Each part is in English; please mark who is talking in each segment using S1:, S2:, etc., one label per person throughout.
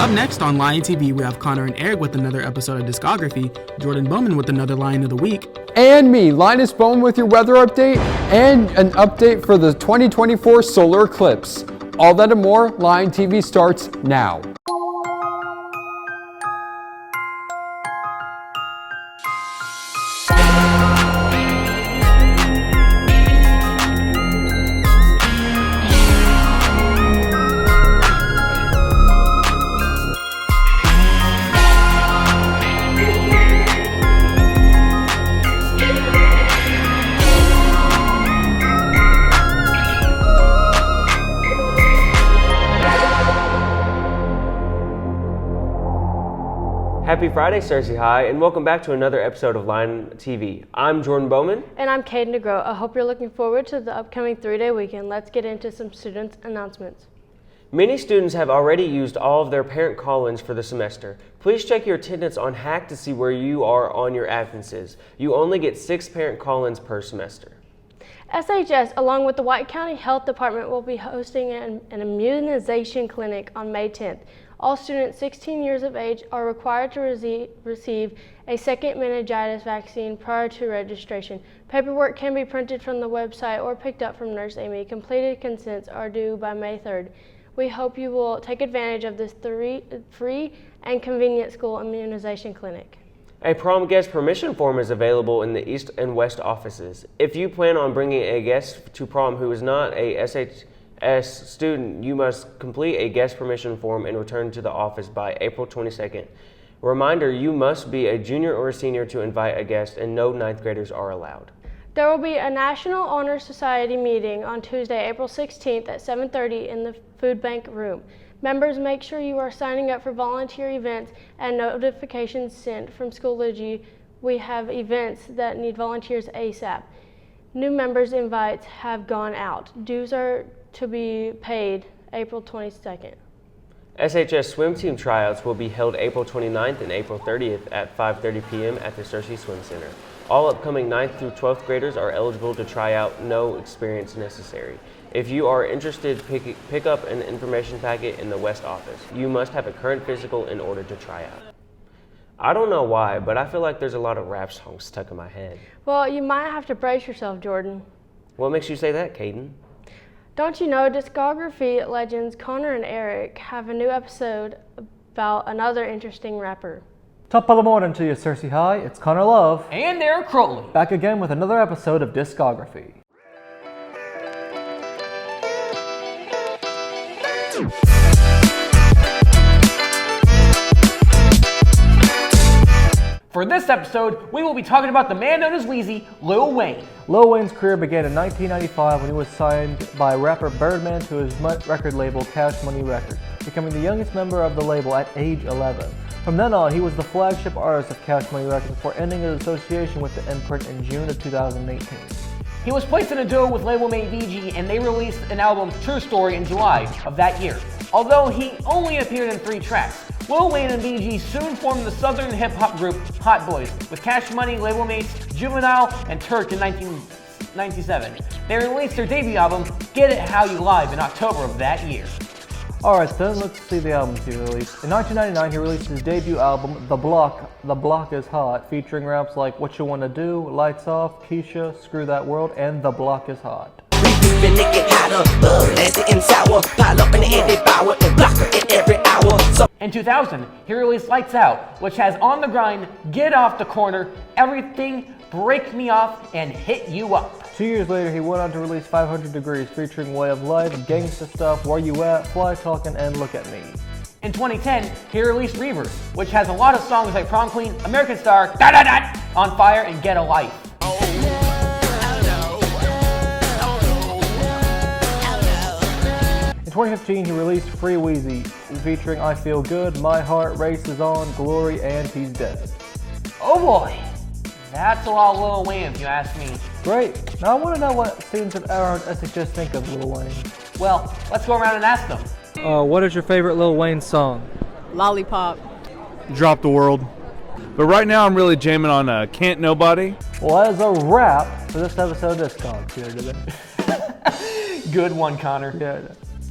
S1: Up next on Lion TV, we have Connor and Eric with another episode of Discography, Jordan Bowman with another Lion of the Week,
S2: and me, Linus Bowman, with your weather update and an update for the 2024 solar eclipse. All that and more, Lion TV starts now.
S3: Happy Friday, Cersei High, and welcome back to another episode of Lion TV. I'm Jordan Bowman.
S4: And I'm Caden DeGroat. I hope you're looking forward to the upcoming 3-day weekend. Let's get into some students' announcements.
S3: Many students have already used all of their parent call-ins for the semester. Please check your attendance on Hack to see where you are on your absences. You only get 6 parent call-ins per semester.
S4: SHS, along with the White County Health Department, will be hosting an immunization clinic on May 10th. All students 16 years of age are required to receive a second meningitis vaccine prior to registration. Paperwork can be printed from the website or picked up from Nurse Amy. Completed consents are due by May 3rd. We hope you will take advantage of this free and convenient school immunization clinic.
S3: A prom guest permission form is available in the East and West offices. If you plan on bringing a guest to prom who is not a SHS student, you must complete a guest permission form and return to the office by April 22nd. Reminder, you must be a junior or a senior to invite a guest, and no 9th graders are allowed.
S4: There will be a National Honor Society meeting on Tuesday, April 16th at 7:30 in the food bank room. Members, make sure you are signing up for volunteer events and notifications sent from Schoology. We have events that need volunteers ASAP. New members' invites have gone out. Dues are to be paid April 22nd.
S3: SHS swim team tryouts will be held April 29th and April 30th at 5:30 p.m. at the Cersei Swim Center. All upcoming 9th through 12th graders are eligible to try out, no experience necessary. If you are interested, pick up an information packet in the West office. You must have a current physical in order to try out. I don't know why, but I feel like there's a lot of rap songs stuck in my head.
S4: Well, you might have to brace yourself, Jordan.
S3: What makes you say that, Caden?
S4: Don't you know, Discography legends Connor and Eric have a new episode about another interesting rapper.
S5: Top of the morning to you, Cersei High. It's Connor Love.
S6: And Eric Crowley.
S5: Back again with another episode of Discography.
S6: For this episode, we will be talking about the man known as Weezy, Lil Wayne.
S5: Lil Wayne's career began in 1995 when he was signed by rapper Birdman to his record label Cash Money Records, becoming the youngest member of the label at age 11. From then on, he was the flagship artist of Cash Money Records before ending his association with the imprint in June of 2018.
S6: He was placed in a duo with label mate VG, and they released an album, True Story, in July of that year. Although he only appeared in 3 tracks, Lil Wayne and VG soon formed the southern hip-hop group Hot Boys, with Cash Money label mates Juvenile and Turk in 1997. They released their debut album, Get It How You Live, in October of that year.
S5: Alright then, let's see the albums he released. In 1999, he released his debut album, The Block Is Hot, featuring raps like What You Wanna Do, Lights Off, Keisha, Screw That World, and The Block Is Hot.
S6: In 2000, he released Lights Out, which has On the Grind, Get Off the Corner, Everything, Break Me Off, and Hit You Up.
S5: 2 years later, he went on to release 500 Degrees, featuring Way of Life, Gangsta Stuff, Where You At, Fly Talkin', and Look At Me.
S6: In 2010, he released Reverse, which has a lot of songs like Prom Queen, American Star, Da Da Da, On Fire, and Get a Life.
S5: In 2015, he released Free Weezy, featuring I Feel Good, My Heart Races On, Glory, and He's Dead.
S6: Oh boy, that's a lot of Lil Wayne if you ask me.
S5: Great. Now I want to know what students at our SHS think of Lil Wayne.
S6: Well, let's go around and ask them.
S5: What is your favorite Lil Wayne song?
S7: Lollipop.
S8: Drop the World. But right now I'm really jamming on Can't Nobody.
S5: Well, that is a wrap for this episode of Discog.
S6: Good one, Connor.
S5: Yeah.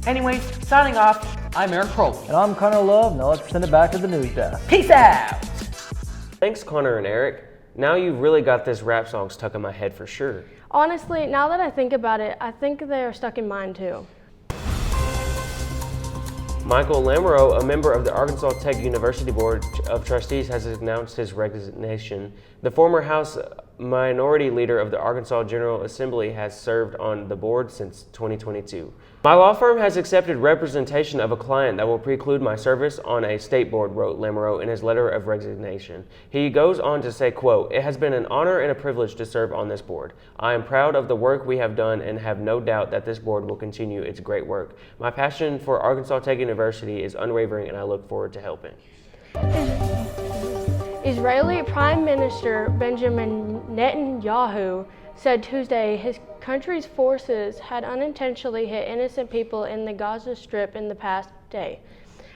S6: Anyways, signing off, I'm Eric Prohl.
S5: And I'm Connor Love. Now let's send it back to the news desk.
S6: Peace out!
S3: Thanks, Connor and Eric. Now you've really got this rap song stuck in my head for sure.
S4: Honestly, now that I think about it, I think they are stuck in mine too.
S3: Michael Lamoureux, a member of the Arkansas Tech University Board of Trustees, has announced his resignation. The former House Minority Leader of the Arkansas General Assembly has served on the board since 2022. My law firm has accepted representation of a client that will preclude my service on a state board, wrote Lamoureux in his letter of resignation. He goes on to say, quote, "It has been an honor and a privilege to serve on this board. I am proud of the work we have done and have no doubt that this board will continue its great work. My passion for Arkansas Tech University is unwavering and I look forward to helping."
S4: Israeli Prime Minister Benjamin Netanyahu said Tuesday his country's forces had unintentionally hit innocent people in the Gaza Strip in the past day.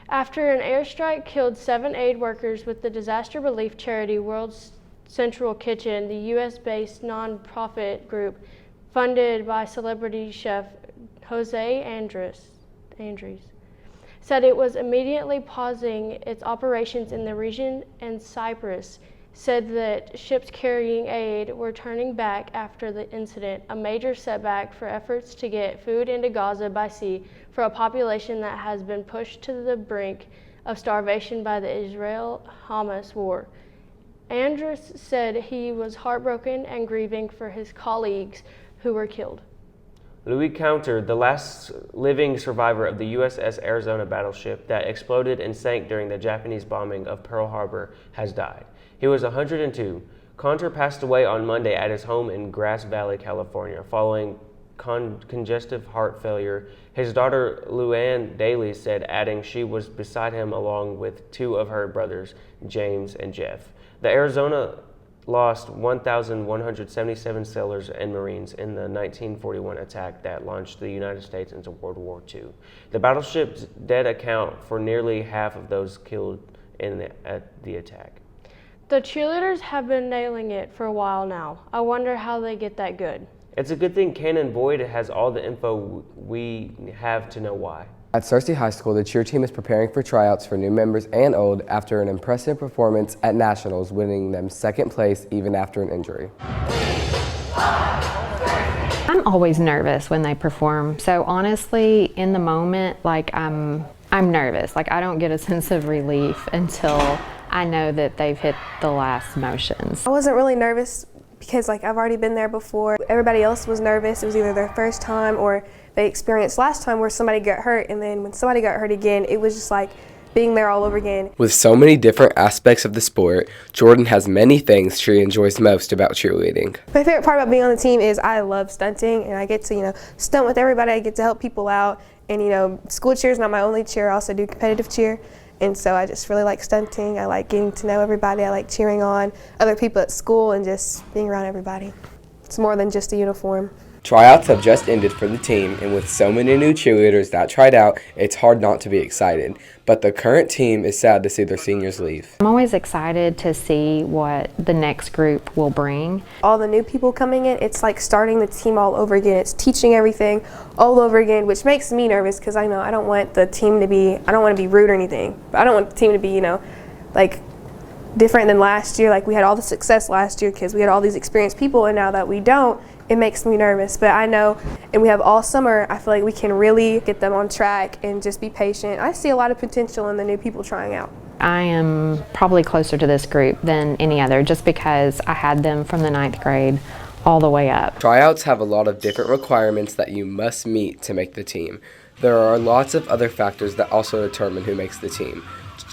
S4: After an airstrike killed 7 aid workers with the disaster relief charity World Central Kitchen, the U.S.-based non-profit group funded by celebrity chef Jose Andres, said it was immediately pausing its operations in the region, and Cyprus said that ships carrying aid were turning back after the incident, a major setback for efforts to get food into Gaza by sea for a population that has been pushed to the brink of starvation by the Israel-Hamas war. Andres said he was heartbroken and grieving for his colleagues who were killed.
S3: Louis Counter, the last living survivor of the USS Arizona battleship that exploded and sank during the Japanese bombing of Pearl Harbor, has died. He was 102. Counter passed away on Monday at his home in Grass Valley, California, following congestive heart failure. His daughter, Luann Daly, said, adding she was beside him along with 2 of her brothers, James and Jeff. The Arizona lost 1,177 sailors and Marines in the 1941 attack that launched the United States into World War II. The battleship's dead account for nearly half of those killed at the attack.
S4: The cheerleaders have been nailing it for a while now. I wonder how they get that good.
S3: It's a good thing Cannon Boyd has all the info we have to know why.
S7: At Searcy High School, the cheer team is preparing for tryouts for new members and old after an impressive performance at Nationals, winning them 2nd place even after an injury.
S9: I'm always nervous when they perform. So honestly, in the moment, like I'm nervous. Like I don't get a sense of relief until I know that they've hit the last motions.
S10: I wasn't really nervous because like I've already been there before. Everybody else was nervous. It was either their first time or they experienced last time where somebody got hurt, and then when somebody got hurt again, it was just like being there all over again.
S7: With so many different aspects of the sport, Jordan has many things she enjoys most about cheerleading.
S10: My favorite part about being on the team is I love stunting, and I get to, stunt with everybody. I get to help people out, and school cheer is not my only cheer. I also do competitive cheer. And so I just really like stunting. I like getting to know everybody. I like cheering on other people at school and just being around everybody. It's more than just a uniform.
S7: Tryouts have just ended for the team, and with so many new cheerleaders that tried out, it's hard not to be excited. But the current team is sad to see their seniors leave.
S9: I'm always excited to see what the next group will bring.
S10: All the new people coming in, it's like starting the team all over again. It's teaching everything all over again, which makes me nervous because I know I don't want the team to be, I don't want to be rude or anything, but I don't want the team to be, like different than last year. Like we had all the success last year because we had all these experienced people, and now that we don't, it makes me nervous. But I know, and we have all summer, I feel like we can really get them on track and just be patient. I see a lot of potential in the new people trying out.
S9: I am probably closer to this group than any other just because I had them from the 9th grade all the way up.
S7: Tryouts have a lot of different requirements that you must meet to make the team. There are lots of other factors that also determine who makes the team.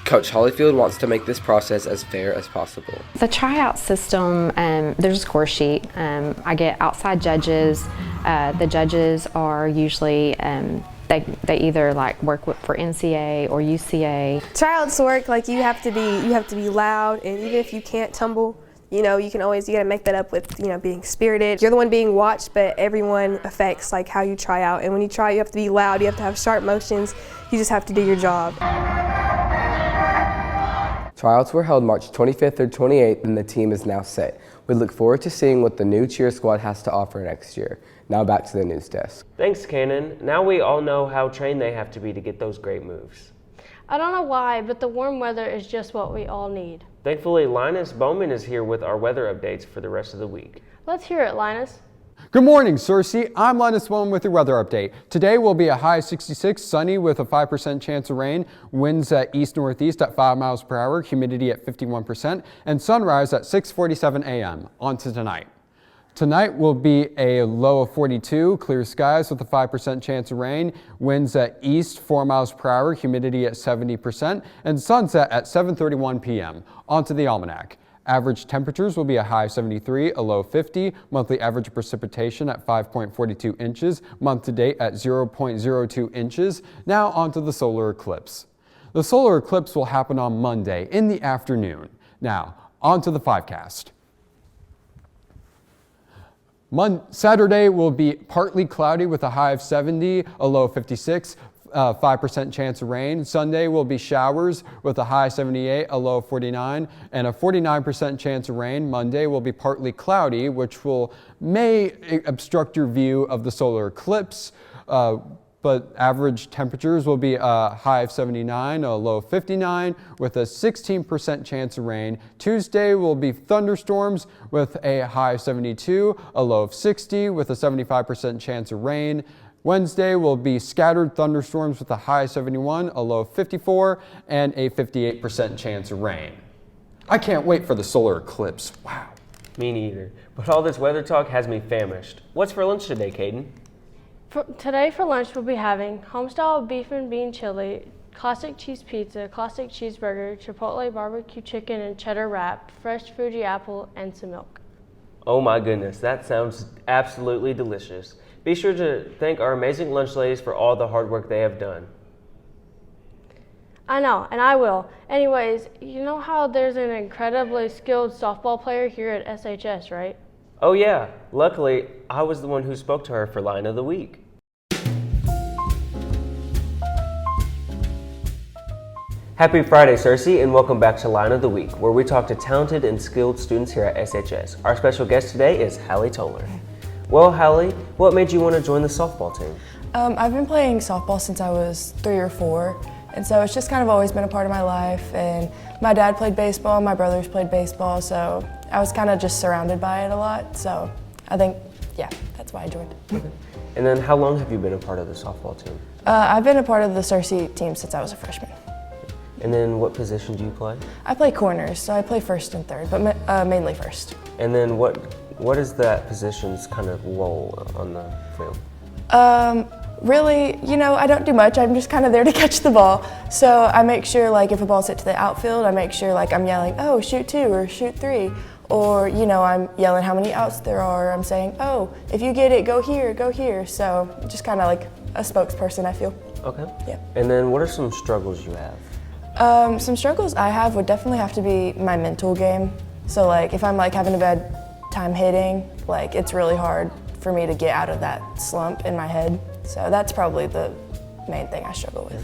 S7: Coach Hollyfield wants to make this process as fair as possible.
S9: The tryout system, there's a score sheet. I get outside judges. The judges are usually, they either work for NCA or UCA.
S10: Tryouts work like you have to be loud, and even if you can't tumble, you gotta make that up with, being spirited. You're the one being watched, but everyone affects how you try out. And when you try, you have to be loud, you have to have sharp motions, you just have to do your job.
S7: Tryouts were held March 25th through 28th, and the team is now set. We look forward to seeing what the new cheer squad has to offer next year. Now back to the news desk.
S3: Thanks, Cannon. Now we all know how trained they have to be to get those great moves.
S4: I don't know why, but the warm weather is just what we all need.
S3: Thankfully, Linus Bowman is here with our weather updates for the rest of the week.
S4: Let's hear it, Linus.
S2: Good morning, Cersei. I'm Linus Bowman with your weather update. Today will be a high 66, sunny with a 5% chance of rain, winds at east-northeast at 5 miles per hour, humidity at 51%, and sunrise at 6:47 a.m. On to tonight. Tonight will be a low of 42, clear skies with a 5% chance of rain, winds at east 4 miles per hour, humidity at 70%, and sunset at 7:31 p.m. On to the almanac. Average temperatures will be a high 73, a low 50, monthly average precipitation at 5.42 inches, month to date at 0.02 inches. Now on to the solar eclipse. The solar eclipse will happen on Monday in the afternoon. Now, on to the 5cast. Saturday will be partly cloudy with a high of 70, a low of 56, 5% chance of rain. Sunday will be showers with a high 78, a low of 49, and a 49% chance of rain. Monday will be partly cloudy, which may obstruct your view of the solar eclipse. But average temperatures will be a high of 79, a low of 59, with a 16% chance of rain. Tuesday will be thunderstorms with a high of 72, a low of 60, with a 75% chance of rain. Wednesday will be scattered thunderstorms with a high of 71, a low of 54, and a 58% chance of rain. I can't wait for the solar eclipse. Wow.
S3: Me neither. But all this weather talk has me famished. What's for lunch today, Caden?
S4: Today for lunch we'll be having homestyle beef and bean chili, classic cheese pizza, classic cheeseburger, chipotle barbecue chicken and cheddar wrap, fresh Fuji apple, and some milk.
S3: Oh my goodness, that sounds absolutely delicious. Be sure to thank our amazing lunch ladies for all the hard work they have done.
S4: I know, and I will. Anyways, you know how there's an incredibly skilled softball player here at SHS, right?
S3: Oh yeah, luckily I was the one who spoke to her for Line of the Week. Happy Friday, Cersei, and welcome back to Line of the Week, where we talk to talented and skilled students here at SHS. Our special guest today is Hallie Toller. Well, Hallie, what made you want to join the softball team?
S11: I've been playing softball since I was 3 or 4, and so it's just kind of always been a part of my life. And my dad played baseball, my brothers played baseball, so I was kind of just surrounded by it a lot. So I think, yeah, that's why I joined.
S3: Okay. And then how long have you been a part of the softball team?
S11: I've been a part of the Cersei team since I was a freshman.
S3: And then what position do you play?
S11: I play corners, so I play first and third, but mainly first.
S3: And then what is that position's kind of role on the field?
S11: Really, I don't do much. I'm just kind of there to catch the ball. So I make sure, like, if a ball's hit to the outfield, I make sure, like, I'm yelling, oh, shoot 2 or shoot 3. Or, I'm yelling how many outs there are. I'm saying, oh, if you get it, go here, go here. So just kind of like a spokesperson, I feel.
S3: Okay.
S11: Yeah.
S3: And then what are some struggles you have?
S11: Some struggles I have would definitely have to be my mental game. So, like, if I'm, like, having a bad time hitting, like, it's really hard for me to get out of that slump in my head. So that's probably the main thing I struggle with.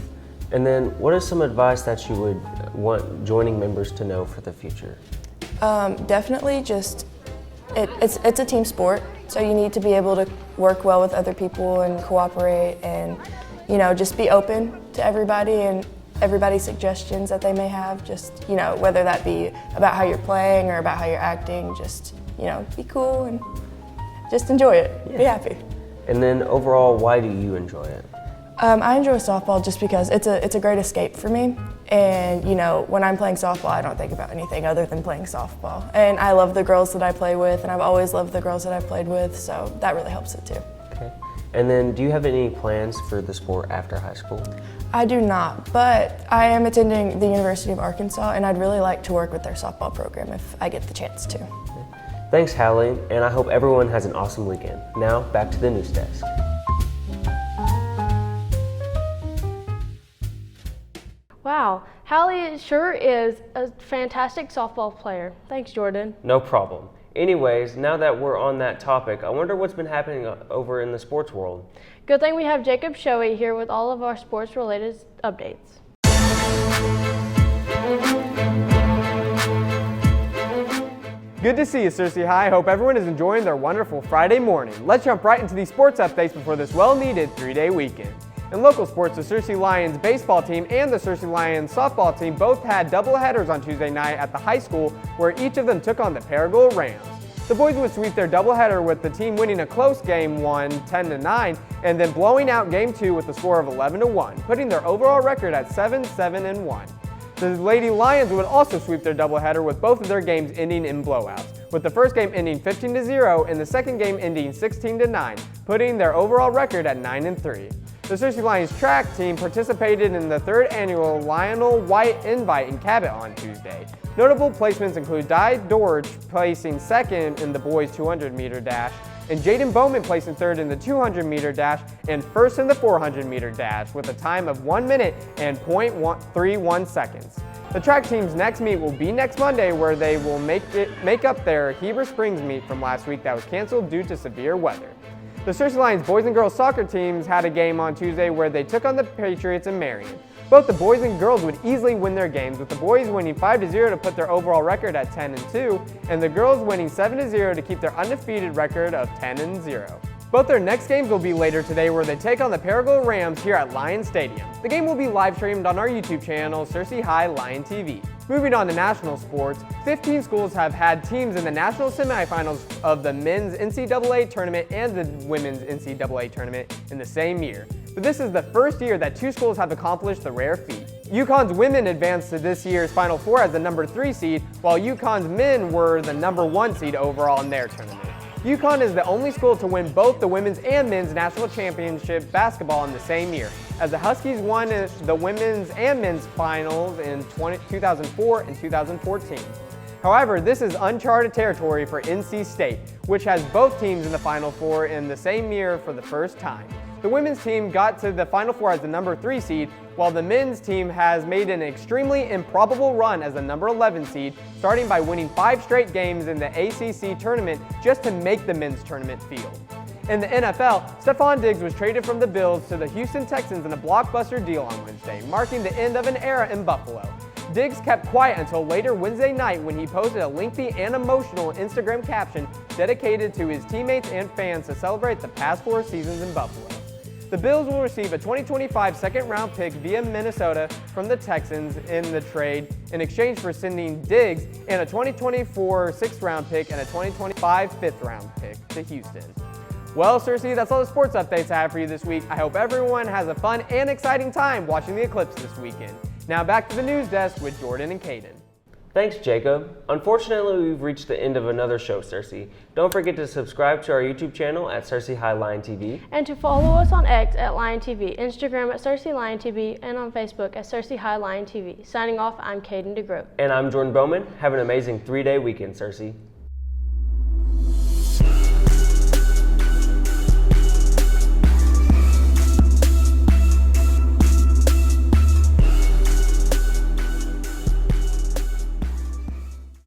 S3: And then what is some advice that you would want joining members to know for the future?
S11: Definitely just, it's a team sport, so you need to be able to work well with other people and cooperate and, just be open to everybody and everybody's suggestions that they may have, just, whether that be about how you're playing or about how you're acting, just, be cool and just enjoy it, yeah. Be happy.
S3: And then overall, why do you enjoy it?
S11: I enjoy softball just because it's a great escape for me. And, when I'm playing softball, I don't think about anything other than playing softball. And I love the girls that I play with, and I've always loved the girls that I've played with, so that really helps it too.
S3: Okay. And then do you have any plans for the sport after high school?
S11: I do not, but I am attending the University of Arkansas, and I'd really like to work with their softball program if I get the chance to.
S3: Thanks, Hallie, and I hope everyone has an awesome weekend. Now, back to the news desk.
S4: Wow, Hallie sure is a fantastic softball player. Thanks, Jordan.
S3: No problem. Anyways, now that we're on that topic, I wonder what's been happening over in the sports world.
S4: Good thing we have Jacob Shoei here with all of our sports-related updates.
S2: Good to see you, Searcy High. Hope everyone is enjoying their wonderful Friday morning. Let's jump right into these sports updates before this well-needed 3-day weekend. In local sports, the Searcy Lions baseball team and the Searcy Lions softball team both had doubleheaders on Tuesday night at the high school, where each of them took on the Paragould Rams. The boys would sweep their doubleheader with the team winning a close game 1, 10-9, and then blowing out game 2 with a score of 11-1, putting their overall record at 7-7-1. The Lady Lions would also sweep their doubleheader with both of their games ending in blowouts, with the first game ending 15-0 and the second game ending 16-9, putting their overall record at 9-3. The Searcy Lions track team participated in the 3rd annual Lionel White Invite in Cabot on Tuesday. Notable placements include Di Dorge placing 2nd in the boys 200-meter dash, and Jaden Bowman placing 3rd in the 200-meter dash and 1st in the 400-meter dash with a time of 1 minute and 0.31 seconds. The track team's next meet will be next Monday, where they will make up their Heber Springs meet from last week that was canceled due to severe weather. The Searcy Lions boys and girls soccer teams had a game on Tuesday where they took on the Patriots in Marion. Both the boys and girls would easily win their games, with the boys winning 5-0 to put their overall record at 10-2, and the girls winning 7-0 to keep their undefeated record of 10-0. Both their next games will be later today, where they take on the Paragould Rams here at Lion Stadium. The game will be live streamed on our YouTube channel, Searcy High Lion TV. Moving on to national sports, 15 schools have had teams in the national semifinals of the men's NCAA tournament and the women's NCAA tournament in the same year. But this is the first year that 2 schools have accomplished the rare feat. UConn's women advanced to this year's Final Four as the number 3 seed, while UConn's men were the number 1 seed overall in their tournament. UConn is the only school to win both the women's and men's national championship basketball in the same year, as the Huskies won the women's and men's finals in 2004 and 2014. However, this is uncharted territory for NC State, which has both teams in the Final Four in the same year for the first time. The women's team got to the Final Four as the number 3 seed, while the men's team has made an extremely improbable run as the number 11 seed, starting by winning 5 straight games in the ACC tournament just to make the men's tournament field. In the NFL, Stephon Diggs was traded from the Bills to the Houston Texans in a blockbuster deal on Wednesday, marking the end of an era in Buffalo. Diggs kept quiet until later Wednesday night, when he posted a lengthy and emotional Instagram caption dedicated to his teammates and fans to celebrate the past 4 seasons in Buffalo. The Bills will receive a 2025 second-round pick via Minnesota from the Texans in the trade in exchange for sending Diggs and a 2024 6th-round pick and a 2025 5th-round pick to Houston. Well, Searcy, that's all the sports updates I have for you this week. I hope everyone has a fun and exciting time watching the eclipse this weekend. Now back to the news desk with Jordan and Caden.
S3: Thanks, Jacob. Unfortunately, we've reached the end of another show, Searcy. Don't forget to subscribe to our YouTube channel at Searcy High Lion TV.
S4: And to follow us on X at Lion TV, Instagram at Searcy Lion TV, and on Facebook at Searcy High Lion TV. Signing off, I'm Caden DeGroat.
S3: And I'm Jordan Bowman. Have an amazing 3-day weekend, Searcy.